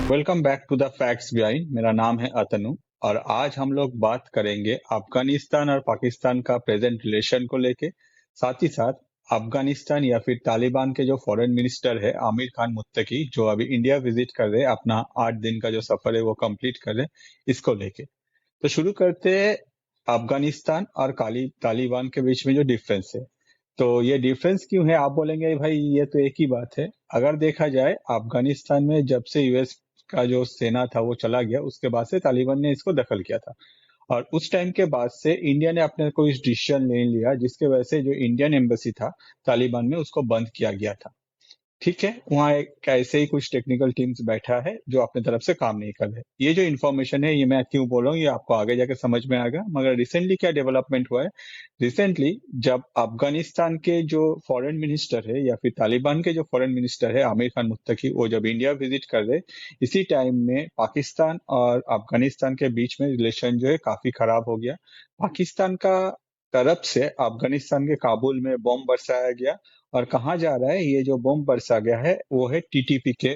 Welcome back to the facts behind. मेरा नाम है अतनु और आज हम लोग बात करेंगे अफगानिस्तान और पाकिस्तान का प्रेजेंट रिलेशन को लेके। साथ ही साथ अफगानिस्तान या फिर तालिबान के जो फॉरेन मिनिस्टर है आमिर खान मुत्तकी, जो अभी इंडिया विजिट कर रहे हैं, अपना 8 दिन का जो सफर है वो कंप्लीट कर रहे हैं, इसको लेके। तो शुरू करते हैं अफगानिस्तान और तालिबान के बीच में जो डिफरेंस है। तो ये डिफरेंस क्यों है आप बोलेंगे भाई, ये तो एक ही बात है। अगर देखा जाए अफगानिस्तान में जब से यूएस का जो सेना था वो चला गया, उसके बाद से तालिबान ने इसको दखल किया था। और उस टाइम के बाद से इंडिया ने अपने को इस डिसीजन ले लिया, जिसके वजह से जो इंडियन एम्बेसी था तालिबान में उसको बंद किया गया था। ठीक है, वहाँ एक ऐसे ही कुछ टेक्निकल टीम्स बैठा है जो अपने तरफ से काम नहीं कर रहे। ये जो इन्फॉर्मेशन है ये मैं क्यों बोल रहा हूँ, ये आपको आगे जाके समझ में आएगा। मगर रिसेंटली क्या डेवलपमेंट हुआ है, रिसेंटली जब अफगानिस्तान के जो फॉरेन मिनिस्टर है या फिर तालिबान के जो फॉरेन मिनिस्टर है आमिर खान मुत्तकी, वो जब इंडिया विजिट कर रहे, इसी टाइम में पाकिस्तान और अफगानिस्तान के बीच में रिलेशन जो है काफी खराब हो गया। पाकिस्तान का तरफ से अफगानिस्तान के काबुल में बॉम्ब बरसाया गया। और कहाँ जा रहा है ये जो बॉम्ब बरसा गया है, वो है टीटीपी के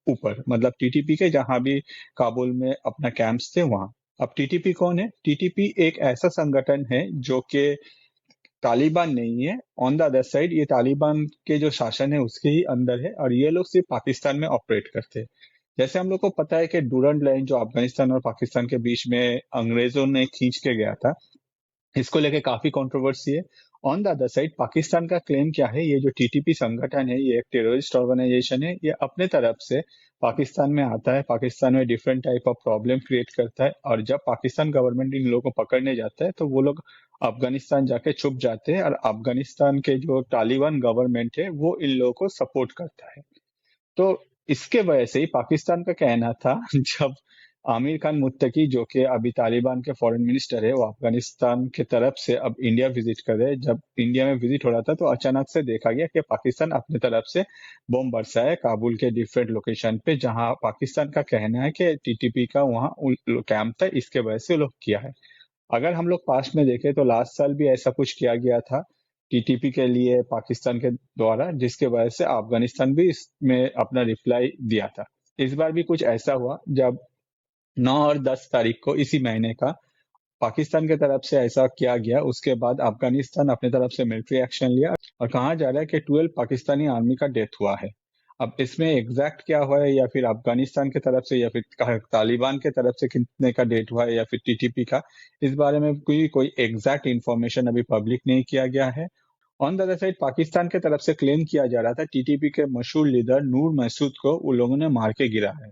ऊपर, मतलब टीटीपी के जहां भी काबुल में अपना कैंप्स थे वहां। अब टीटीपी कौन है? टीटीपी एक ऐसा संगठन है जो कि तालिबान नहीं है। ऑन द अदर साइड ये तालिबान के जो शासन है उसके ही अंदर है, और ये लोग सिर्फ पाकिस्तान में ऑपरेट करते हैं। जैसे हम लोग को पता है कि डूरंड लाइन जो अफगानिस्तान और पाकिस्तान के बीच में अंग्रेजों ने खींच के गया था, इसको लेके काफी कंट्रोवर्सी है। On the other side Pakistan का क्लेम क्या है, ये जो टीटीपी संगठन है ये एक टेररिस्ट ऑर्गेनाइजेशन है। ये अपने तरफ से पाकिस्तान में आता है, पाकिस्तान में different type of problem create करता है, और जब पाकिस्तान गवर्नमेंट इन लोगों को पकड़ने जाता है तो वो लोग अफगानिस्तान जाके छुप जाते हैं, और अफगानिस्तान के जो तालिबान गवर्नमेंट है वो इन लोगों को सपोर्ट करता है। तो इसके वजह से ही पाकिस्तान का कहना था जब आमिर खान मुत्तकी, जो कि अभी तालिबान के फॉरेन मिनिस्टर है, वो अफगानिस्तान के तरफ से अब इंडिया विजिट कर रहे हैं। जब इंडिया में विजिट हो रहा था तो अचानक से देखा गया कि पाकिस्तान अपने तरफ से बॉम्ब बरसाया काबुल के डिफरेंट लोकेशन पे, जहां पाकिस्तान का कहना है कि टीटीपी का वहां कैंप था, इसके वजह से वो लोग किया है। अगर हम लोग पास्ट में देखें तो लास्ट साल भी ऐसा कुछ किया गया था टीटीपी के लिए पाकिस्तान के द्वारा, जिसके वजह से अफगानिस्तान भी इसमें अपना रिप्लाई दिया था। इस बार भी कुछ ऐसा हुआ जब 9 और 10 तारीख को इसी महीने का पाकिस्तान की तरफ से ऐसा किया गया। उसके बाद अफगानिस्तान अपने तरफ से मिलिट्री एक्शन लिया, और कहा जा रहा है कि 12 पाकिस्तानी आर्मी का डेथ हुआ है। अब इसमें एग्जैक्ट क्या हुआ है, या फिर अफगानिस्तान की तरफ से या फिर तालिबान की तरफ से कितने का डेथ हुआ है, या फिर टीटीपी का, इस बारे में कोई कोई एग्जैक्ट इन्फॉर्मेशन अभी पब्लिक नहीं किया गया है। On the other side Pakistan की तरफ से क्लेम किया जा रहा था टीटीपी के मशहूर लीडर नूर महसूद को उन लोगों ने मार के गिरा है।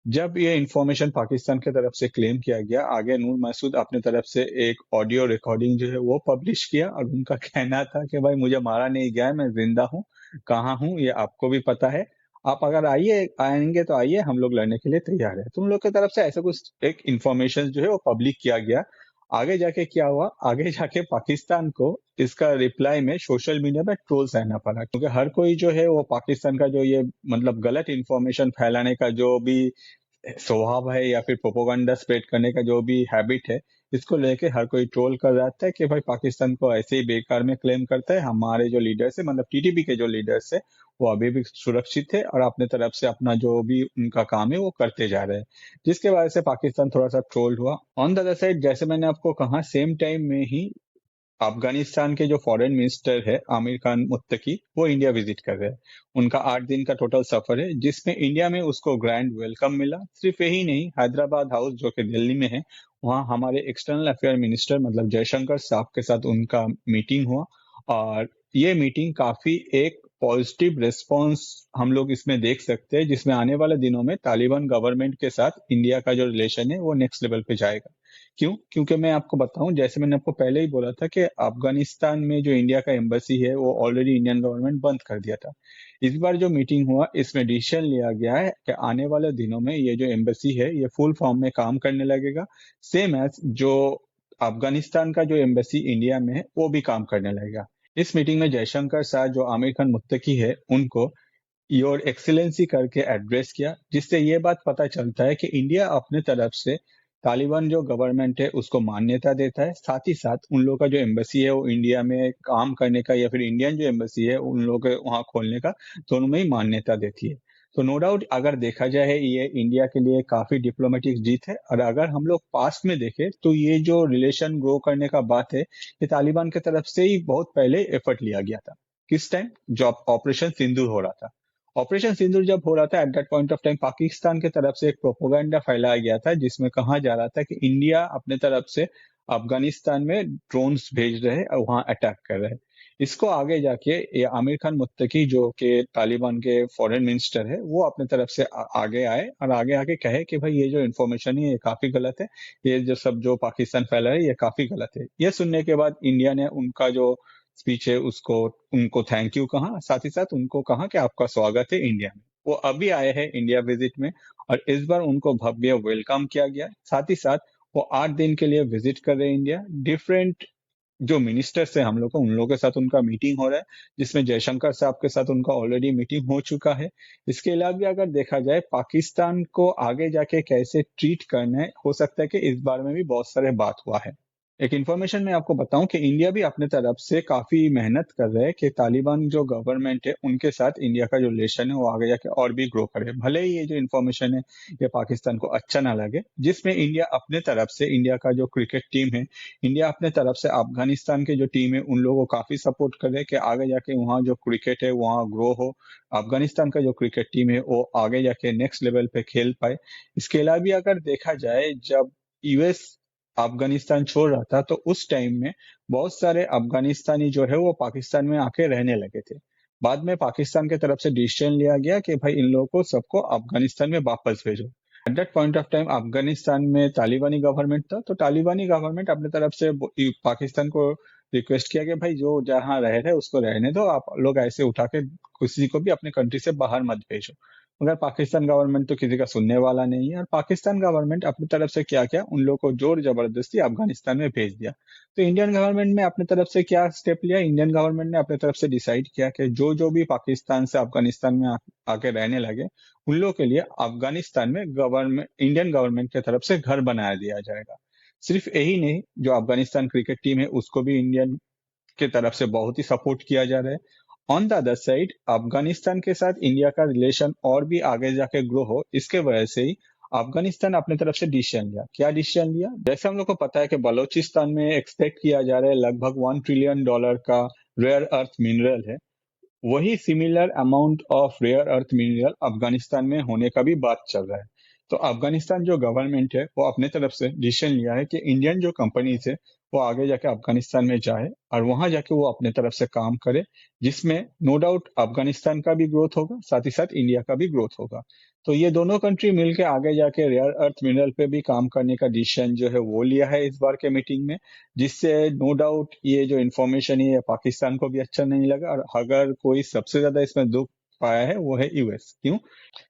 जब ये इन्फॉर्मेशन पाकिस्तान की तरफ से क्लेम किया गया, आगे नूर मसूद अपने तरफ से एक ऑडियो रिकॉर्डिंग जो है वो पब्लिश किया, और उनका कहना था कि भाई मुझे मारा नहीं गया है, मैं जिंदा हूँ, कहाँ हूँ ये आपको भी पता है। आप अगर आएंगे तो आइए, हम लोग लड़ने के लिए तैयार है। तुम लोग की तरफ से ऐसा कुछ एक इन्फॉर्मेशन जो है वो पब्लिक किया गया। आगे जाके क्या हुआ, आगे जाके पाकिस्तान को इसका रिप्लाई में सोशल मीडिया पे ट्रोल सहना पड़ा, क्योंकि हर कोई जो है वो पाकिस्तान का जो ये मतलब गलत इन्फॉर्मेशन फैलाने का जो भी स्वभाव है, या फिर प्रोपोगंडा स्प्रेड करने का जो भी हैबिट है, इसको लेके हर कोई ट्रोल कर जाता है कि भाई पाकिस्तान को ऐसे ही बेकार में क्लेम करता है। हमारे जो लीडर्स है, मतलब टीटीपी के जो लीडर्स है, वो अभी भी सुरक्षित है और अपने तरफ से अपना जो भी उनका काम है वो करते जा रहे हैं, जिसके वजह से पाकिस्तान थोड़ा सा ट्रोल्ड हुआ। ऑन द अदर साइड, जैसे मैंने आपको कहा, सेम टाइम में ही अफगानिस्तान के जो फॉरेन मिनिस्टर है आमिर खान मुत्तकी, वो इंडिया विजिट कर रहे हैं। उनका 8 दिन का टोटल सफर है, जिसमें इंडिया में उसको ग्रैंड वेलकम मिला। सिर्फ यही नहीं, हैदराबाद हाउस जो कि दिल्ली में है, वहाँ हमारे एक्सटर्नल अफेयर मिनिस्टर मतलब जयशंकर साहब के साथ उनका मीटिंग हुआ। और ये मीटिंग काफी एक पॉजिटिव रिस्पॉन्स हम लोग इसमें देख सकते हैं, जिसमें आने वाले दिनों में तालिबान गवर्नमेंट के साथ इंडिया का जो रिलेशन है वो नेक्स्ट लेवल पे जाएगा। क्यों? क्योंकि मैं आपको बताऊं, जैसे मैंने आपको पहले ही बोला था कि अफगानिस्तान में जो इंडिया का एम्बेसी है वो ऑलरेडी इंडियन गवर्नमेंट बंद कर दिया था। इस बार जो मीटिंग हुआ इसमें डिसीजन लिया गया है कि आने वाले दिनों में ये जो एम्बेसी है ये फुल फॉर्म में काम करने लगेगा, सेम एज जो अफगानिस्तान का जो एम्बेसी इंडिया में है वो भी काम करने लगेगा। इस मीटिंग में जयशंकर शाह जो आमिर खान मुत्तकी है उनको योर एक्सीलेंसी करके एड्रेस किया, जिससे ये बात पता चलता है कि इंडिया अपने तरफ से तालिबान जो गवर्नमेंट है उसको मान्यता देता है। साथ ही साथ उन लोगों का जो एम्बेसी है वो इंडिया में काम करने का, या फिर इंडियन जो एम्बेसी है उन लोगों के वहां खोलने का, दोनों में ही मान्यता देती है। तो नो डाउट अगर देखा जाए ये इंडिया के लिए काफी डिप्लोमेटिक जीत है। और अगर हम लोग पास्ट में देखें तो ये जो रिलेशन ग्रो करने का बात है, ये तालिबान की तरफ से ही बहुत पहले एफर्ट लिया गया था। किस टाइम? जब ऑपरेशन सिंदूर हो रहा था। ऑपरेशन सिंदूर जब हो रहा था, at that point of time Pakistan की तरफ से एक प्रोपोगंडा फैलाया गया था जिसमें कहा जा रहा था कि इंडिया अपने तरफ से अफगानिस्तान में ड्रोन्स भेज रहे हैं और वहां अटैक कर रहे हैं। इसको आगे जाके ये आमिर खान मुत्तकी जो कि तालिबान के फॉरेन मिनिस्टर है, वो अपने तरफ से आगे आए और आगे आके कहे कि भाई ये जो इन्फॉर्मेशन है ये काफी गलत है, ये जो सब जो पाकिस्तान फैला है ये काफी गलत है। ये सुनने के बाद इंडिया ने उनका जो स्पीच है उसको उनको थैंक यू कहा, साथ ही साथ उनको कहा कि आपका स्वागत है इंडिया में। वो अभी आए हैं इंडिया विजिट में और इस बार उनको भव्य वेलकम किया गया। साथ ही साथ वो 8 दिन के लिए विजिट कर रहे हैं इंडिया। डिफरेंट जो मिनिस्टर्स है हम लोग को, उन लोगों के साथ उनका मीटिंग हो रहा है, जिसमें जयशंकर साहब के साथ उनका ऑलरेडी मीटिंग हो चुका है। इसके अलावा भी अगर देखा जाए पाकिस्तान को आगे जाके कैसे ट्रीट करना है, हो सकता है कि इस बारे में भी बहुत सारे बात हुआ है। एक इन्फॉर्मेशन मैं आपको बताऊं कि इंडिया भी अपने तरफ से काफी मेहनत कर रहा है कि तालिबान जो गवर्नमेंट है उनके साथ इंडिया का जो रिलेशन है वो आगे जाके और भी ग्रो करे। भले ही ये जो इन्फॉर्मेशन है ये पाकिस्तान को अच्छा ना लगे, जिसमें इंडिया अपने तरफ से, इंडिया का जो क्रिकेट टीम है, इंडिया अपने तरफ से अफगानिस्तान के जो टीम है उन लोगों को काफी सपोर्ट कर रहे हैं कि आगे जाके वहाँ जो क्रिकेट है वहाँ ग्रो हो, अफगानिस्तान का जो क्रिकेट टीम है वो आगे जाके नेक्स्ट लेवल पे खेल पाए। इसके अलावा भी अगर देखा जाए, जब यूएस अफगानिस्तान छोड़ रहा था तो उस टाइम में बहुत सारे अफगानिस्तानी जो है वो पाकिस्तान में आके रहने लगे थे। बाद में पाकिस्तान की तरफ से डिसीजन लिया गया कि भाई इन लोगों को सबको अफगानिस्तान में वापस भेजो। At that point of time Afghanistan में तालिबानी गवर्नमेंट था, तो तालिबानी गवर्नमेंट अपने तरफ से पाकिस्तान को रिक्वेस्ट किया कि भाई जो जहाँ रह रहे उसको रहने दो, आप लोग ऐसे उठा के किसी को भी अपने कंट्री से बाहर मत भेजो। मगर पाकिस्तान गवर्नमेंट तो किसी का सुनने वाला नहीं है और पाकिस्तान गवर्नमेंट अपनी तरफ से क्या किया, उन लोगों को जोर जबरदस्ती अफगानिस्तान में भेज दिया। तो इंडियन गवर्नमेंट ने अपनी तरफ से क्या स्टेप लिया? इंडियन गवर्नमेंट ने अपनी तरफ से डिसाइड किया कि जो जो भी पाकिस्तान से अफगानिस्तान में आके रहने लगे उन लोगों के लिए अफगानिस्तान में गवर्नमेंट, इंडियन गवर्नमेंट की तरफ से घर बनाया दिया जाएगा। सिर्फ यही नहीं, जो अफगानिस्तान क्रिकेट टीम है उसको भी इंडियन की तरफ से बहुत ही सपोर्ट किया जा रहा है। On the other side Afghanistan के साथ इंडिया का रिलेशन और भी आगे जाके ग्रो हो, इसके वजह से ही अफगानिस्तान अपने तरफ से डिसीजन लिया। क्या डिसीजन लिया? जैसे हम लोग को पता है कि बलोचिस्तान में एक्सपेक्ट किया जा रहा है लगभग $1 ट्रिलियन का रेयर अर्थ मिनरल है। वही similar amount of rare earth mineral Afghanistan में होने का भी बात चल रहा है। तो अफगानिस्तान जो गवर्नमेंट है वो अपने तरफ से डिसीजन लिया है कि इंडियन जो कंपनीज है वो आगे जाके अफगानिस्तान में जाए और वहां जाके वो अपने तरफ से काम करे, जिसमें नो डाउट अफगानिस्तान का भी ग्रोथ होगा, साथ ही साथ इंडिया का भी ग्रोथ होगा। तो ये दोनों कंट्री मिलकर आगे जाके रेयर अर्थ मिनरल पे भी काम करने का डिसीजन जो है वो लिया है इस बार के मीटिंग में, जिससे नो डाउट ये जो इन्फॉर्मेशन है ये पाकिस्तान को भी अच्छा नहीं लगा। और अगर कोई सबसे ज्यादा इसमें दुख पाया है वो है यूएस। क्यों?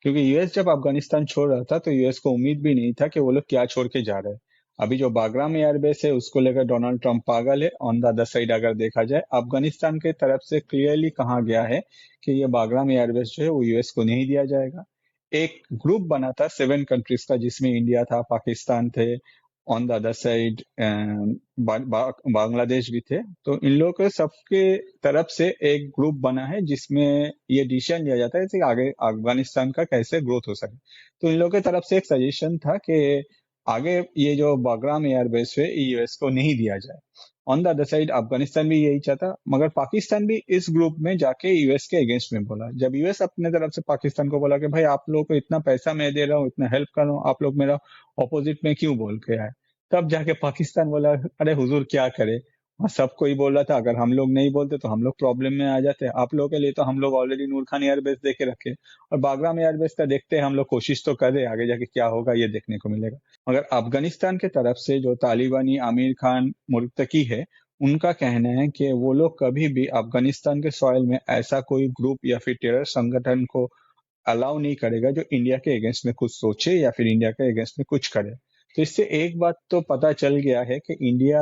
क्योंकि यूएस जब अफगानिस्तान छोड़ रहा था तो यूएस को उम्मीद भी नहीं था कि वो लोग क्या छोड़ के जा रहे हैं। अभी जो बागराम एयरबेस है उसको लेकर डोनाल्ड ट्रंप पागल है। ऑन द अदर साइड अगर देखा जाए, अफगानिस्तान के तरफ से क्लियरली कहा गया है कि ये बागराम एयरबेस जो है वो यूएस को नहीं दिया जाएगा। एक ग्रुप बना था 7 कंट्रीज का, जिसमें इंडिया था, पाकिस्तान थे, on the other side Bangladesh भी थे। तो इन लोगों के सबके तरफ से एक ग्रुप बना है जिसमें ये डिसीजन लिया जाता है कि आगे अफगानिस्तान का कैसे ग्रोथ हो सके। तो इन लोगों की तरफ से एक सजेशन था कि आगे ये जो बागराम एयरबेस है यूएस को नहीं दिया जाए। On the other side Afghanistan भी यही चाहता, मगर पाकिस्तान भी इस ग्रुप में जाके यूएस के अगेंस्ट में बोला। जब यूएस अपने तरफ से पाकिस्तान को बोला कि भाई आप लोगों को इतना पैसा मैं दे रहा हूँ, इतना हेल्प कर रहा हूँ, आप लोग मेरा ऑपोजिट में क्यों बोल के आए? तब जाके पाकिस्तान बोला अरे हुजूर क्या करे, वहाँ सब कोई बोल रहा था, अगर हम लोग नहीं बोलते तो हम लोग प्रॉब्लम में आ जाते। आप लोगों के लिए तो हम लोग ऑलरेडी नूर खान एयरबेस दे के रखे और बागराम एयरबेस का देखते हैं, हम लोग कोशिश तो कर रहे, आगे जाके क्या होगा ये देखने को मिलेगा। मगर अफगानिस्तान के तरफ से जो तालिबानी आमिर खान मुर्तकी है, उनका कहना है कि वो लोग कभी भी अफगानिस्तान के सॉइल में ऐसा कोई ग्रुप या फिर टेरर संगठन को अलाउ नहीं करेगा जो इंडिया के अगेंस्ट में कुछ सोचे या फिर इंडिया के अगेंस्ट में कुछ करे। तो इससे एक बात तो पता चल गया है कि इंडिया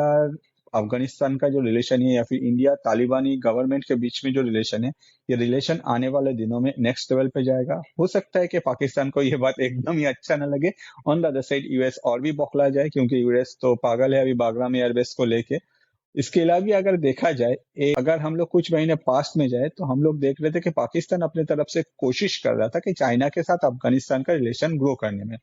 अफगानिस्तान का जो रिलेशन है या फिर इंडिया तालिबानी गवर्नमेंट के बीच में जो रिलेशन है, ये रिलेशन आने वाले दिनों में नेक्स्ट लेवल पे जाएगा। हो सकता है कि पाकिस्तान को ये बात एकदम ही अच्छा ना लगे, on the other side US और भी बौखला जाए, क्योंकि यूएस तो पागल है अभी बागराम एयरबेस को लेके। इसके अलावा भी अगर देखा जाए, अगर हम लोग कुछ महीने पास्ट में जाए तो हम लोग देख रहे थे कि पाकिस्तान अपने तरफ से कोशिश कर रहा था कि चाइना के साथ अफगानिस्तान का रिलेशन ग्रो करने में।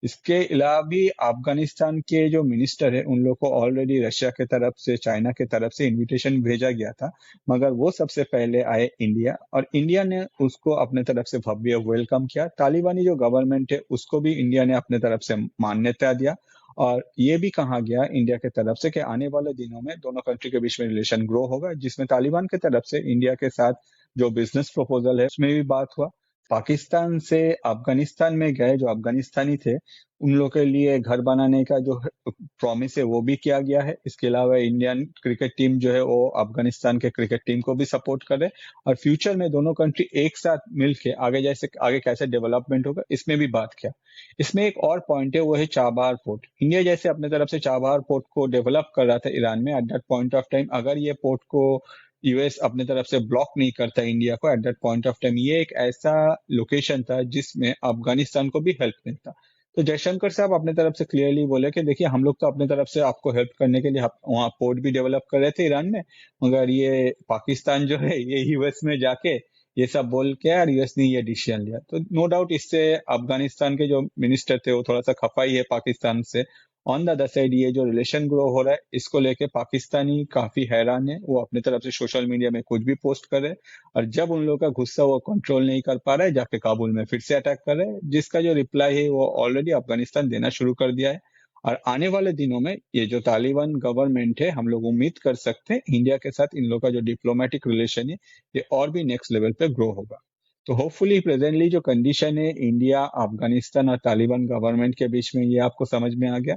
इसके अलावा भी अफगानिस्तान के जो मिनिस्टर है उन लोग को ऑलरेडी रशिया के तरफ से, चाइना के तरफ से इनविटेशन भेजा गया था, मगर वो सबसे पहले आए इंडिया, और इंडिया ने उसको अपने तरफ से भव्य वेलकम किया। तालिबानी जो गवर्नमेंट है उसको भी इंडिया ने अपने तरफ से मान्यता दिया, और ये भी कहा गया इंडिया के तरफ से कि आने वाले दिनों में दोनों कंट्री के बीच में रिलेशन ग्रो होगा, जिसमें तालिबान के तरफ से इंडिया के साथ जो बिजनेस प्रपोजल है उसमें भी बात हुआ। पाकिस्तान से अफगानिस्तान में गए जो अफगानिस्तानी थे उन लोगों के लिए घर बनाने का जो प्रॉमिस है वो भी किया गया है। इसके अलावा इंडियन क्रिकेट टीम जो है वो अफगानिस्तान के क्रिकेट टीम को भी सपोर्ट करे, और फ्यूचर में दोनों कंट्री एक साथ मिलके आगे कैसे डेवलपमेंट होगा इसमें भी बात किया। इसमें एक और पॉइंट है, वो है चाबहार पोर्ट। इंडिया जैसे अपने तरफ से चाबहार पोर्ट को डेवलप कर रहा था ईरान में, at that point of time अगर ये पोर्ट को यूएस अपने तरफ से ब्लॉक नहीं करता इंडिया को at that point of time, ये एक ऐसा लोकेशन था जिसमें अफगानिस्तान को भी हेल्प मिलता। तो जयशंकर साहब अपने तरफ से क्लियरली बोले कि देखिए हम लोग तो अपने तरफ से आपको हेल्प करने के लिए वहाँ पोर्ट भी डेवलप कर रहे थे ईरान में, मगर ये पाकिस्तान जो है ये यूएस में जाके ये सब बोल के और यूएस ने ये डिसीजन लिया। तो नो डाउट इससे अफगानिस्तान के जो मिनिस्टर थे वो थोड़ा सा खफा ही है पाकिस्तान से। ऑन द अदर साइड ये जो रिलेशन ग्रो हो रहा है इसको लेके पाकिस्तानी काफी हैरान है, वो अपने तरफ से सोशल मीडिया में कुछ भी पोस्ट कर रहे हैं, और जब उन लोगों का गुस्सा वो कंट्रोल नहीं कर पा रहा है जाके काबुल में फिर से अटैक कर रहे हैं, जिसका जो रिप्लाई है वो ऑलरेडी अफगानिस्तान देना शुरू कर दिया है। और आने वाले दिनों में ये जो तालिबान गवर्नमेंट है हम लोग उम्मीद कर सकते हैं इंडिया के साथ इन लोगों का जो डिप्लोमेटिक रिलेशन है ये और भी नेक्स्ट लेवल पे ग्रो होगा। तो होपफुली प्रेजेंटली जो कंडीशन है इंडिया, अफगानिस्तान और तालिबान गवर्नमेंट के बीच में ये आपको समझ में आ गया।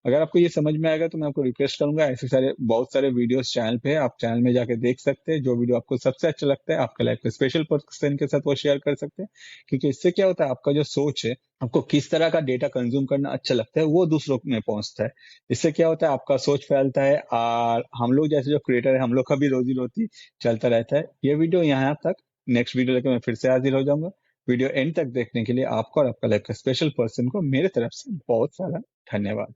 अगर आपको ये समझ में आएगा तो मैं आपको रिक्वेस्ट करूंगा, ऐसे सारे बहुत सारे वीडियोस चैनल पे है, आप चैनल में जाके देख सकते हैं। जो वीडियो आपको सबसे अच्छा लगता है आपके लाइफ के स्पेशल पर्सन के साथ वो शेयर कर सकते हैं, क्योंकि इससे क्या होता है आपका जो सोच है, आपको किस तरह का डेटा कंज्यूम करना अच्छा लगता है वो दूसरों में पहुंचता है। इससे क्या होता है आपका सोच फैलता है, और हम लोग जैसे जो क्रिएटर है हम लोग का भी रोजी रोटी चलता रहता है। ये वीडियो यहाँ तक, नेक्स्ट वीडियो लेकर मैं फिर से हाजिर हो जाऊंगा। वीडियो एंड तक देखने के लिए आपको और आपका लाइफ का स्पेशल पर्सन को मेरे तरफ से बहुत सारा धन्यवाद।